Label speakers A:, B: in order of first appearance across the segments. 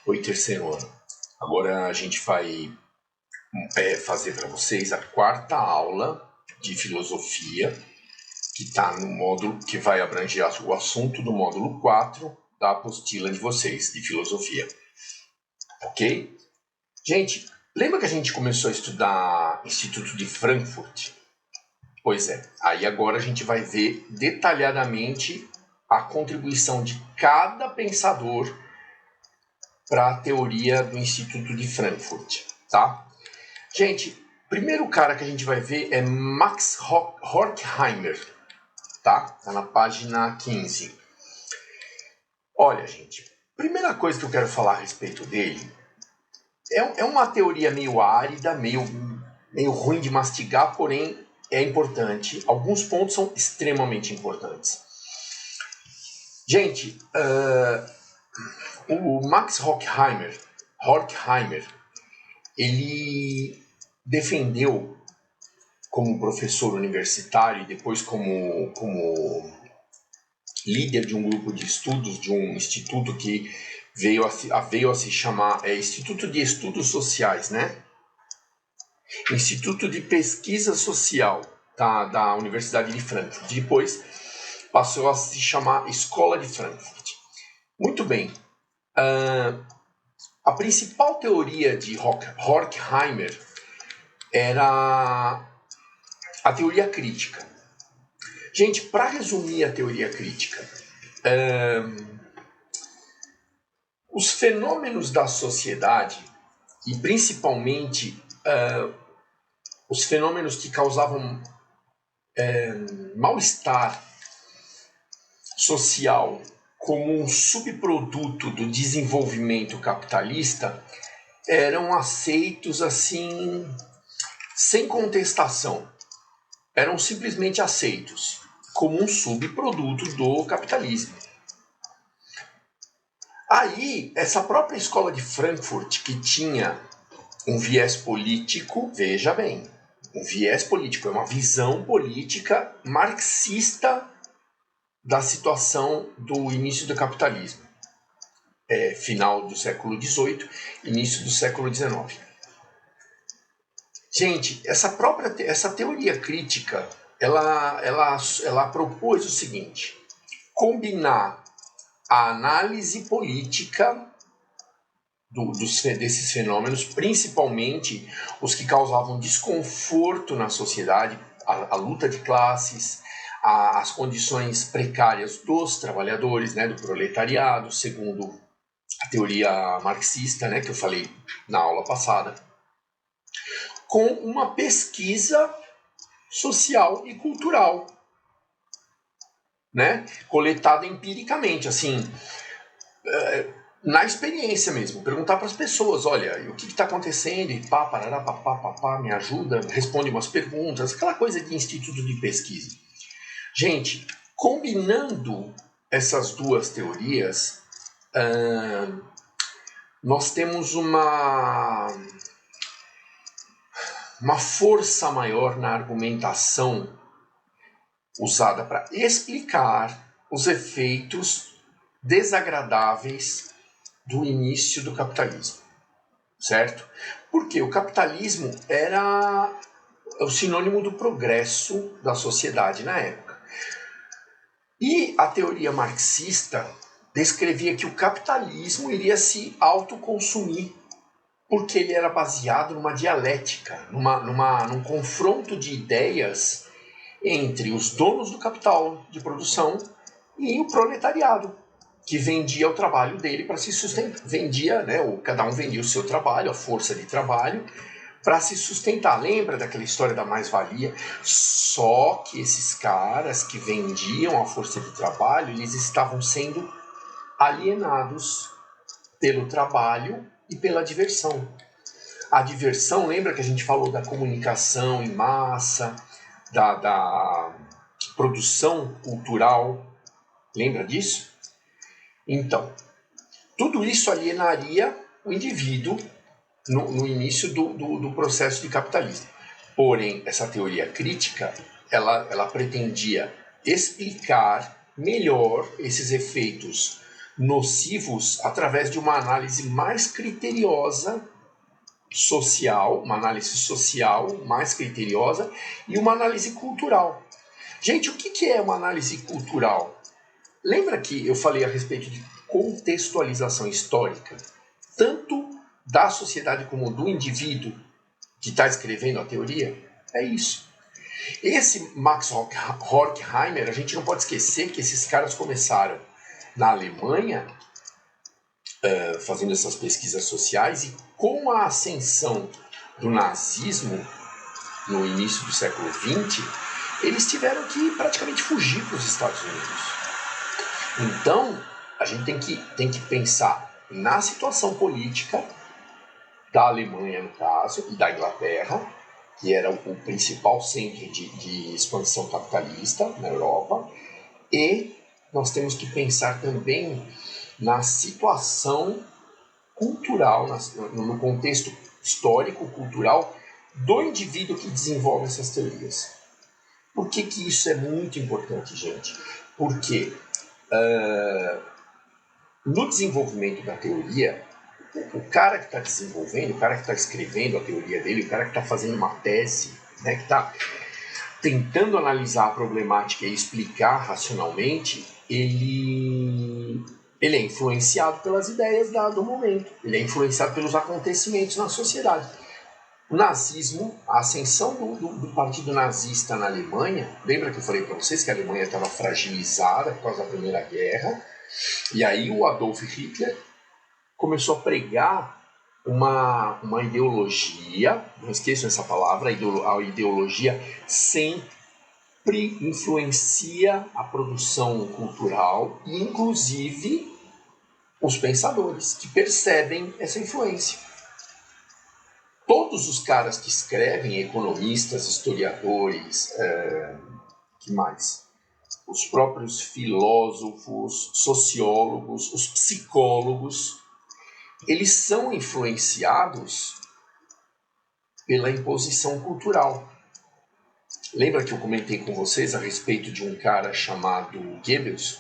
A: Oi, terceiro ano. Agora a gente vai fazer para vocês a quarta aula de filosofia, que está no módulo que vai abranger o assunto do módulo 4 da apostila de vocês, de filosofia. Ok? Gente, lembra que a gente começou a estudar Instituto de Frankfurt? Pois é, aí agora a gente vai ver detalhadamente a contribuição de cada pensador para a teoria do Instituto de Frankfurt, tá? Gente, primeiro cara que a gente vai ver é Max Horkheimer, tá? Tá na página 15. Olha, gente, primeira coisa que eu quero falar a respeito dele é uma teoria meio árida, meio ruim de mastigar, porém é importante. Alguns pontos são extremamente importantes. Gente, o Max Horkheimer, ele defendeu como professor universitário e depois como líder de um grupo de estudos de um instituto que veio a se chamar Instituto de Estudos Sociais, né? Instituto de Pesquisa Social da Universidade de Frankfurt. Depois passou a se chamar Escola de Frankfurt. Muito bem. A principal teoria de Horkheimer era a teoria crítica. Gente, para resumir a teoria crítica, os fenômenos da sociedade, e principalmente os fenômenos que causavam mal-estar social como um subproduto do desenvolvimento capitalista, eram aceitos assim, sem contestação. Eram simplesmente aceitos como um subproduto do capitalismo. Aí, essa própria escola de Frankfurt, que tinha um viés político, veja bem, um viés político, é uma visão política marxista da situação do início do capitalismo, final do século XVIII, início do século XIX. Gente, essa teoria crítica, ela propôs o seguinte: combinar a análise política desses fenômenos, principalmente os que causavam desconforto na sociedade, a luta de classes, as condições precárias dos trabalhadores, né, do proletariado, segundo a teoria marxista, né, que eu falei na aula passada, com uma pesquisa social e cultural, né, coletada empiricamente, assim, na experiência mesmo, perguntar para as pessoas, olha, o que está acontecendo, e pá, parará, papá, me ajuda, responde umas perguntas, aquela coisa de instituto de pesquisa. Gente, combinando essas duas teorias, nós temos uma força maior na argumentação usada para explicar os efeitos desagradáveis do início do capitalismo, certo? Porque o capitalismo era o sinônimo do progresso da sociedade na época. E a teoria marxista descrevia que o capitalismo iria se autoconsumir, porque ele era baseado numa dialética, num confronto de ideias entre os donos do capital de produção e o proletariado, que vendia o trabalho dele para se sustentar. Vendia, né, cada um vendia o seu trabalho, a força de trabalho, para se sustentar. Lembra daquela história da mais-valia? Só que esses caras que vendiam a força de trabalho, eles estavam sendo alienados pelo trabalho e pela diversão. A diversão, lembra que a gente falou da comunicação em massa, da produção cultural? Lembra disso? Então, tudo isso alienaria o indivíduo no início do processo de capitalismo. Porém, essa teoria crítica, ela pretendia explicar melhor esses efeitos nocivos através de uma análise mais criteriosa social, uma análise social mais criteriosa e uma análise cultural. Gente, o que é uma análise cultural? Lembra que eu falei a respeito de contextualização histórica, tanto da sociedade como do indivíduo que está escrevendo a teoria? É isso. Esse Max Horkheimer, a gente não pode esquecer que esses caras começaram na Alemanha, fazendo essas pesquisas sociais, e com a ascensão do nazismo no início do século XX, eles tiveram que praticamente fugir para os Estados Unidos. Então, a gente tem que pensar na situação política da Alemanha, no caso, e da Inglaterra, que era o principal centro de expansão capitalista na Europa, e nós temos que pensar também na situação cultural, no contexto histórico-cultural do indivíduo que desenvolve essas teorias. Por que isso é muito importante, gente? Porque no desenvolvimento da teoria, o cara que está desenvolvendo, o cara que está escrevendo a teoria dele, o cara que está fazendo uma tese, né, que está tentando analisar a problemática e explicar racionalmente, ele é influenciado pelas ideias do momento, ele é influenciado pelos acontecimentos na sociedade. O nazismo, a ascensão do partido nazista na Alemanha, lembra que eu falei para vocês que a Alemanha estava fragilizada por causa da Primeira Guerra, e aí o Adolf Hitler começou a pregar uma ideologia, não esqueçam essa palavra, a ideologia sempre influencia a produção cultural e inclusive os pensadores que percebem essa influência. Todos os caras que escrevem, economistas, historiadores, que mais? Os próprios filósofos, sociólogos, os psicólogos, eles são influenciados pela imposição cultural. Lembra que eu comentei com vocês a respeito de um cara chamado Goebbels,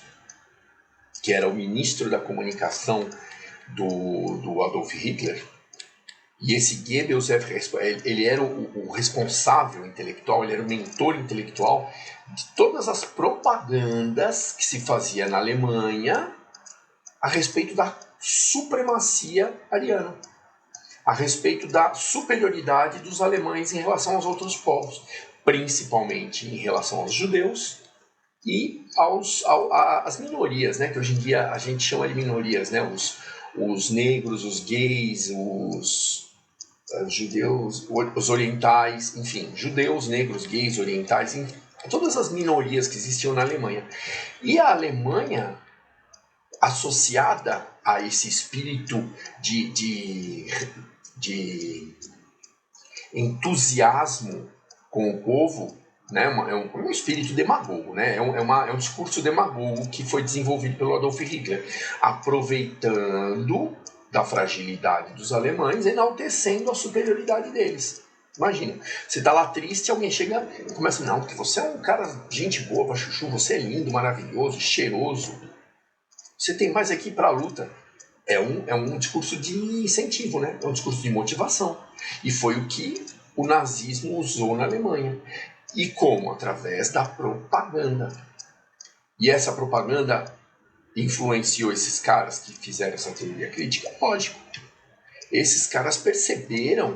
A: que era o ministro da comunicação do Adolf Hitler? E esse Goebbels, ele era o responsável intelectual, ele era o mentor intelectual de todas as propagandas que se fazia na Alemanha a respeito da supremacia ariana, a respeito da superioridade dos alemães em relação aos outros povos, principalmente em relação aos judeus e às minorias, né, que hoje em dia a gente chama de minorias, né, os negros, os gays, os judeus, os orientais, enfim, judeus, negros, gays, orientais, enfim, todas as minorias que existiam na Alemanha. E a Alemanha, associada a esse espírito de entusiasmo com o povo, né, é um espírito demagogo, né, é um discurso demagogo que foi desenvolvido pelo Adolf Hitler, aproveitando da fragilidade dos alemães, enaltecendo a superioridade deles. Imagina, você tá lá triste, alguém chega e começa, não, porque você é um cara, gente boa, chuchu, você é lindo, maravilhoso, cheiroso, você tem mais aqui para a luta. É um discurso de incentivo, né? É um discurso de motivação. E foi o que o nazismo usou na Alemanha. E como? Através da propaganda. E essa propaganda influenciou esses caras que fizeram essa teoria crítica? Lógico. Esses caras perceberam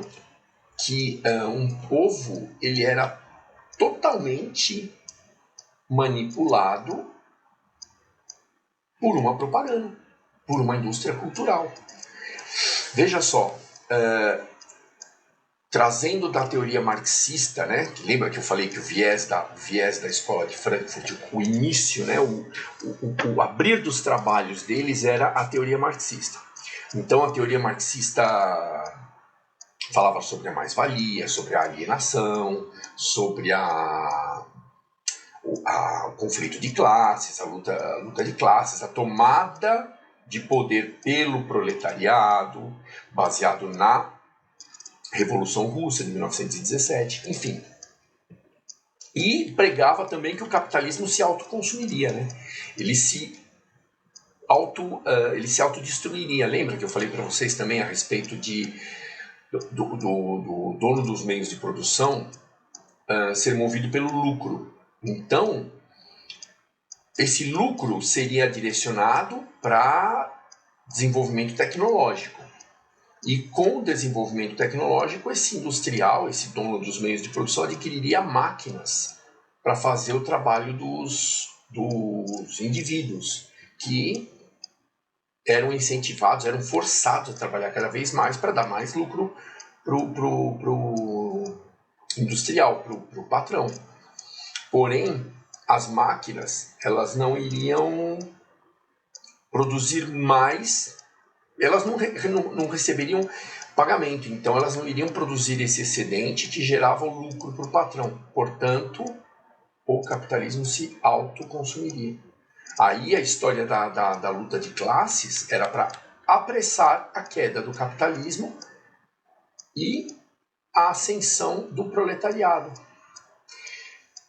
A: que um povo ele era totalmente manipulado por uma propaganda, por uma indústria cultural. Veja só, trazendo da teoria marxista, né, que lembra que eu falei que o viés da escola de Frankfurt, o início, né, o abrir dos trabalhos deles era a teoria marxista. Então a teoria marxista falava sobre a mais-valia, sobre a alienação, sobre o conflito de classes, a luta de classes, a tomada de poder pelo proletariado, baseado na Revolução Russa de 1917, enfim. E pregava também que o capitalismo se autoconsumiria, né? Ele se ele se autodestruiria. Lembra que eu falei para vocês também a respeito do dono dos meios de produção ser movido pelo lucro? Então, esse lucro seria direcionado para desenvolvimento tecnológico. E com o desenvolvimento tecnológico, esse industrial, esse dono dos meios de produção, adquiriria máquinas para fazer o trabalho dos indivíduos, que eram incentivados, eram forçados a trabalhar cada vez mais para dar mais lucro pro industrial, pro patrão. Porém, as máquinas, elas não iriam produzir mais, elas não receberiam pagamento, então elas não iriam produzir esse excedente que gerava o lucro para o patrão. Portanto, o capitalismo se autoconsumiria. Aí a história da luta de classes era para apressar a queda do capitalismo e a ascensão do proletariado.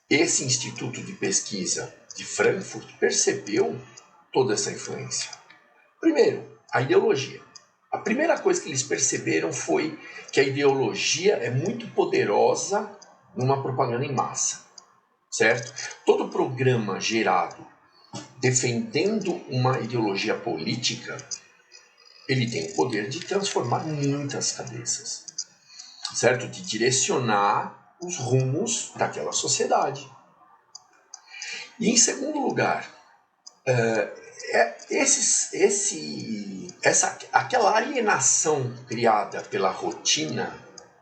A: Esse instituto de pesquisa de Frankfurt percebeu toda essa influência. Primeiro, a ideologia. A primeira coisa que eles perceberam foi que a ideologia é muito poderosa numa propaganda em massa, certo? Todo programa gerado defendendo uma ideologia política, ele tem o poder de transformar muitas cabeças, certo? De direcionar os rumos daquela sociedade. E em segundo lugar, aquela alienação criada pela rotina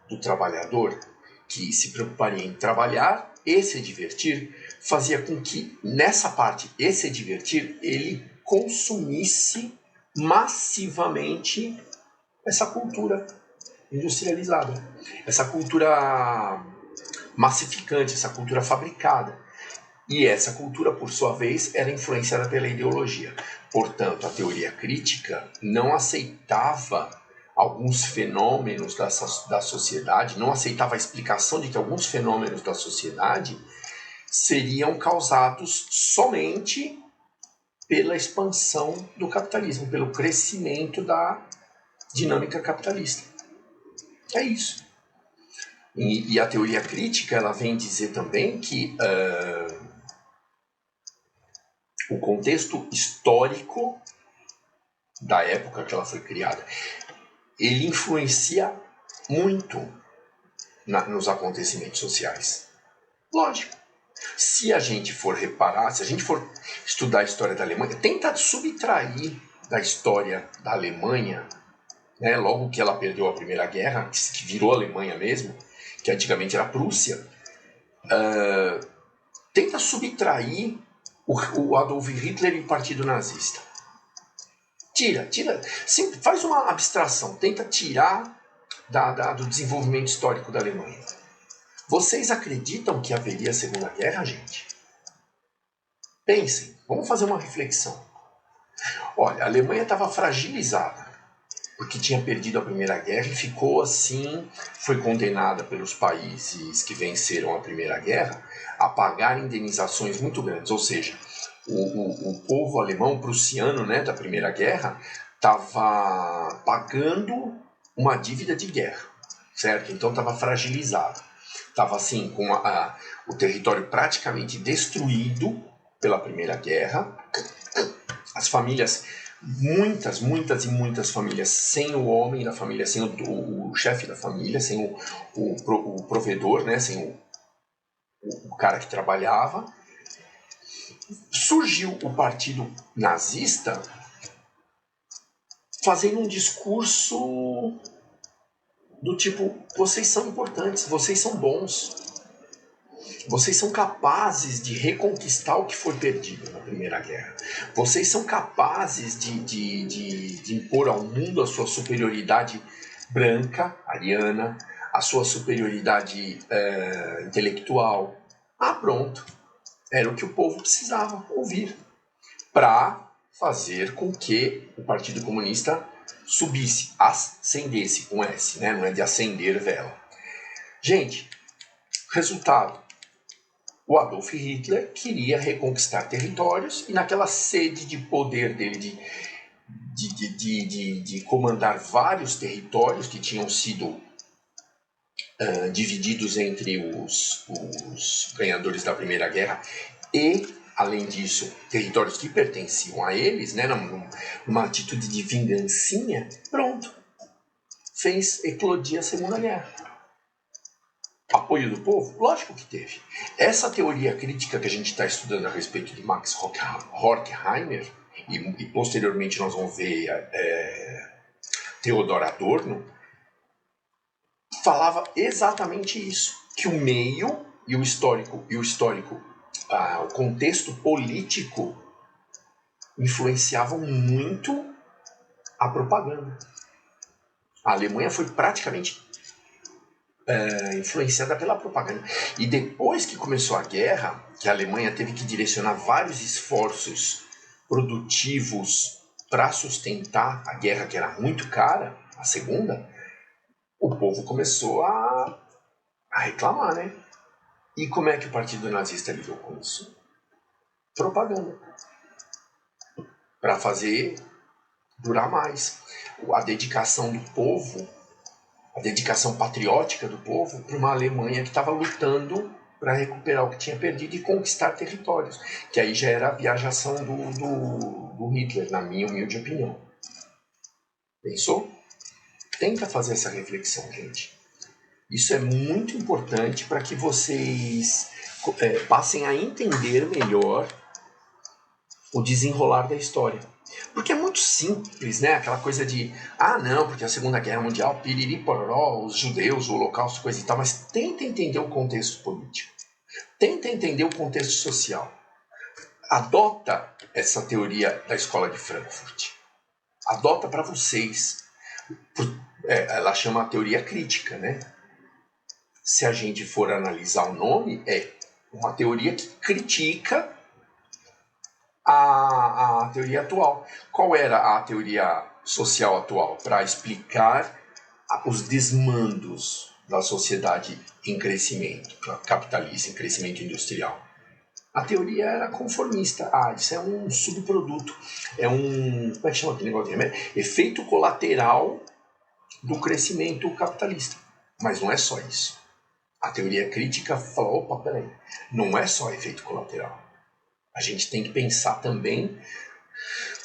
A: do trabalhador, que se preocuparia em trabalhar e se divertir, fazia com que, nessa parte, e se divertir, ele consumisse massivamente essa cultura industrializada, essa cultura massificante, essa cultura fabricada. E essa cultura, por sua vez, era influenciada pela ideologia. Portanto, a teoria crítica não aceitava alguns fenômenos da sociedade, não aceitava a explicação de que alguns fenômenos da sociedade seriam causados somente pela expansão do capitalismo, pelo crescimento da dinâmica capitalista. É isso. E a teoria crítica, ela vem dizer também que o contexto histórico da época que ela foi criada, ele influencia muito nos acontecimentos sociais. Lógico. Se a gente for reparar, se a gente for estudar a história da Alemanha, tenta subtrair da história da Alemanha, né, logo que ela perdeu a Primeira Guerra, que virou Alemanha mesmo, que antigamente era Prússia, tenta subtrair o Adolf Hitler e o Partido Nazista. Tira. Sim, faz uma abstração, tenta tirar do desenvolvimento histórico da Alemanha. Vocês acreditam que haveria a Segunda Guerra, gente? Pensem, vamos fazer uma reflexão. Olha, a Alemanha estava fragilizada, porque tinha perdido a Primeira Guerra e ficou assim, foi condenada pelos países que venceram a Primeira Guerra a pagar indenizações muito grandes. Ou seja, o povo alemão, prussiano, né, da Primeira Guerra, estava pagando uma dívida de guerra, certo? Então estava fragilizado. Estava assim, com o território praticamente destruído pela Primeira Guerra. As famílias, muitas e muitas famílias sem o homem da família, sem o chefe da família, sem o provedor, né, sem o cara que trabalhava. Surgiu o partido nazista fazendo um discurso do tipo: vocês são importantes, vocês são bons, vocês são capazes de reconquistar o que foi perdido na Primeira Guerra, vocês são capazes de impor ao mundo a sua superioridade branca, ariana, a sua superioridade intelectual. Pronto, era o que o povo precisava ouvir para fazer com que o Partido Comunista subisse, ascendesse com S, né? Não é de acender vela. Gente, resultado: o Adolf Hitler queria reconquistar territórios e naquela sede de poder dele de comandar vários territórios que tinham sido divididos entre os ganhadores da Primeira Guerra e, além disso, territórios que pertenciam a eles, né, numa atitude de vingancinha, pronto, fez eclodir a Segunda Guerra. Apoio do povo? Lógico que teve. Essa teoria crítica que a gente está estudando a respeito de Max Horkheimer, e posteriormente nós vamos ver Theodor Adorno, falava exatamente isso, que o meio e o histórico, o contexto político influenciavam muito a propaganda. A Alemanha foi praticamente influenciada pela propaganda. E depois que começou a guerra, que a Alemanha teve que direcionar vários esforços produtivos para sustentar a guerra, que era muito cara, a segunda, o povo começou a reclamar, né? E como é que o Partido Nazista lidou com isso? Propaganda. Para fazer durar mais. A dedicação do povo, a dedicação patriótica do povo para uma Alemanha que estava lutando para recuperar o que tinha perdido e conquistar territórios. Que aí já era a viajação do Hitler, na minha humilde opinião. Pensou? Tenta fazer essa reflexão, gente. Isso é muito importante para que vocês passem a entender melhor o desenrolar da história. Porque é muito simples, né? Aquela coisa de, não, porque a Segunda Guerra Mundial, piriri, pororó, os judeus, o holocausto, coisa e tal, mas tenta entender o contexto político. Tenta entender o contexto social. Adota essa teoria da Escola de Frankfurt. Adota para vocês. Ela chama a teoria crítica, né? Se a gente for analisar o nome, é uma teoria que critica a teoria atual. Qual era a teoria social atual? Para explicar os desmandos da sociedade em crescimento, capitalista, em crescimento industrial. A teoria era conformista. Isso é um subproduto. É um... Como é que chama aquele negócio de efeito colateral do crescimento capitalista. Mas não é só isso. A teoria crítica fala, opa, peraí, não é só efeito colateral. A gente tem que pensar também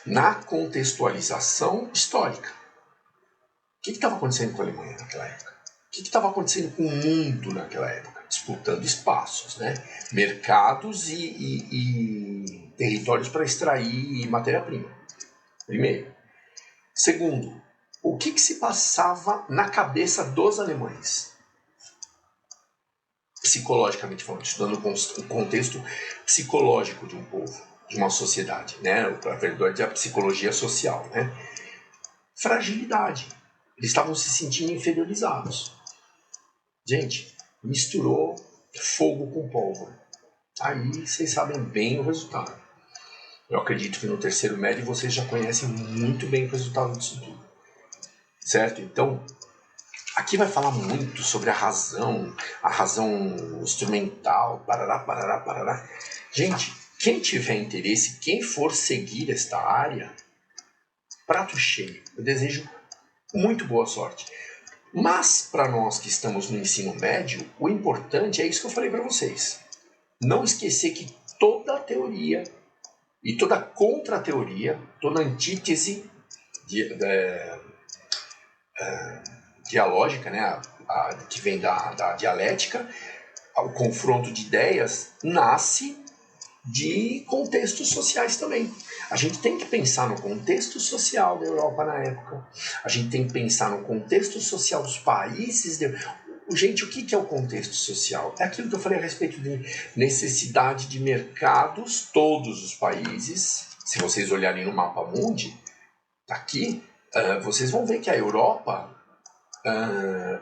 A: na contextualização histórica. O que estava acontecendo com a Alemanha naquela época? O que estava acontecendo com o mundo naquela época? Disputando espaços, né? Mercados e territórios para extrair matéria-prima. Primeiro. Segundo, o que se passava na cabeça dos alemães? Psicologicamente falando, estudando o contexto psicológico de um povo, de uma sociedade, né? A verdade é a psicologia social, né? Fragilidade. Eles estavam se sentindo inferiorizados. Gente, misturou fogo com pólvora. Aí vocês sabem bem o resultado. Eu acredito que no terceiro médio vocês já conhecem muito bem o resultado disso tudo. Certo? Então, aqui vai falar muito sobre a razão instrumental, parará, parará, parará. Gente, quem tiver interesse, quem for seguir esta área, prato cheio. Eu desejo muito boa sorte. Mas, para nós que estamos no ensino médio, o importante é isso que eu falei para vocês. Não esquecer que toda a teoria e toda contra-teoria, toda antítese dialógica, né, que vem da dialética, o confronto de ideias, nasce de contextos sociais também. A gente tem que pensar no contexto social da Europa na época. A gente tem que pensar no contexto social dos países. Gente, o que é o contexto social? É aquilo que eu falei a respeito de necessidade de mercados, todos os países. Se vocês olharem no mapa mundi, aqui, vocês vão ver que a Europa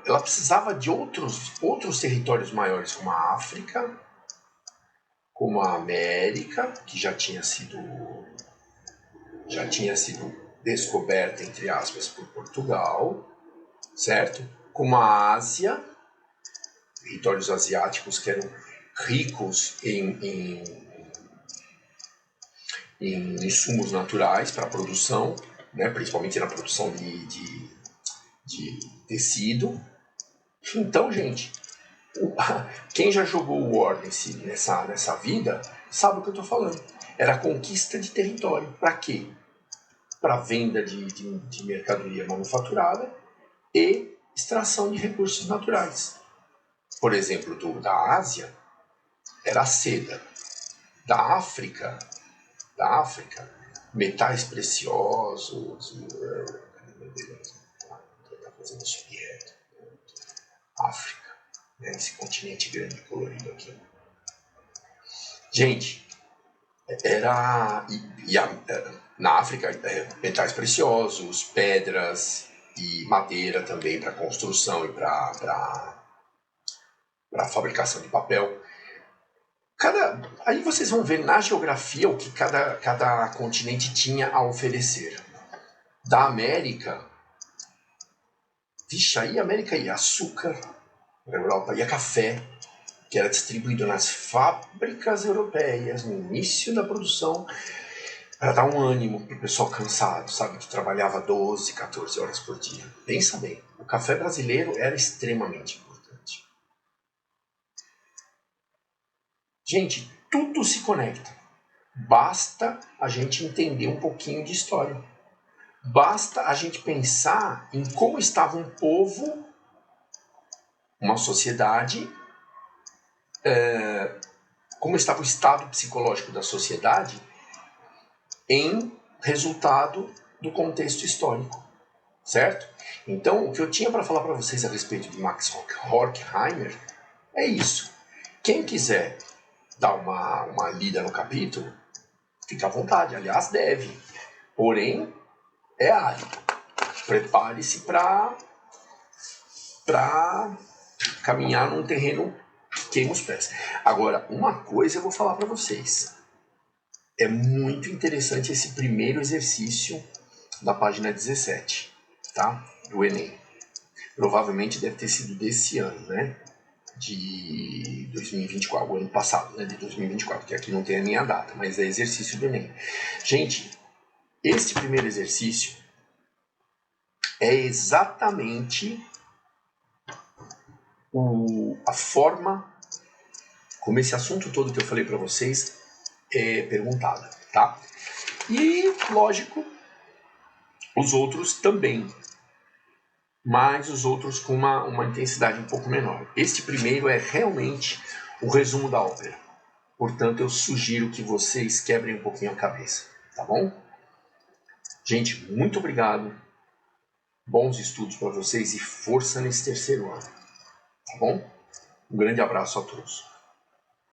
A: ela precisava de outros territórios maiores, como a África, como a América, que já tinha sido descoberta, entre aspas, por Portugal, certo? Como a Ásia, territórios asiáticos que ricos em insumos naturais para a produção, né, principalmente na produção de tecido. Então, gente, quem já jogou War nessa vida sabe o que eu estou falando. Era conquista de território. Para quê? Para venda de mercadoria manufaturada e extração de recursos naturais. Por exemplo, da Ásia era a seda. Da África, metais preciosos. África, né? Esse continente grande colorido aqui. Gente, na África, metais preciosos, pedras e madeira também para construção e para fabricação de papel. Aí vocês vão ver na geografia o que cada continente tinha a oferecer. Da América, aí a América ia açúcar, na Europa ia café, que era distribuído nas fábricas europeias no início da produção, para dar um ânimo para o pessoal cansado, sabe, que trabalhava 12, 14 horas por dia. Pensa bem, o café brasileiro era extremamente importante. Gente, tudo se conecta. Basta a gente entender um pouquinho de história. Basta a gente pensar em como estava um povo, uma sociedade, como estava o estado psicológico da sociedade em resultado do contexto histórico, certo? Então, o que eu tinha para falar para vocês a respeito de Max Horkheimer é isso. Quem quiser dar uma lida no capítulo, fica à vontade, aliás, deve. Porém, é árido. Prepare-se para caminhar num terreno que queima os pés. Agora, uma coisa eu vou falar para vocês. É muito interessante esse primeiro exercício da página 17, tá? Do Enem. Provavelmente deve ter sido desse ano, né? De 2024, o ano passado, né? De 2024, que aqui não tem a minha data, mas é exercício do Enem. Gente, este primeiro exercício é exatamente a forma como esse assunto todo que eu falei para vocês é perguntado, tá? E, lógico, os outros também, mas os outros com uma intensidade um pouco menor. Este primeiro é realmente o resumo da ópera. Portanto, eu sugiro que vocês quebrem um pouquinho a cabeça, tá bom? Gente, muito obrigado. Bons estudos para vocês e força nesse terceiro ano, tá bom? Um grande abraço a todos.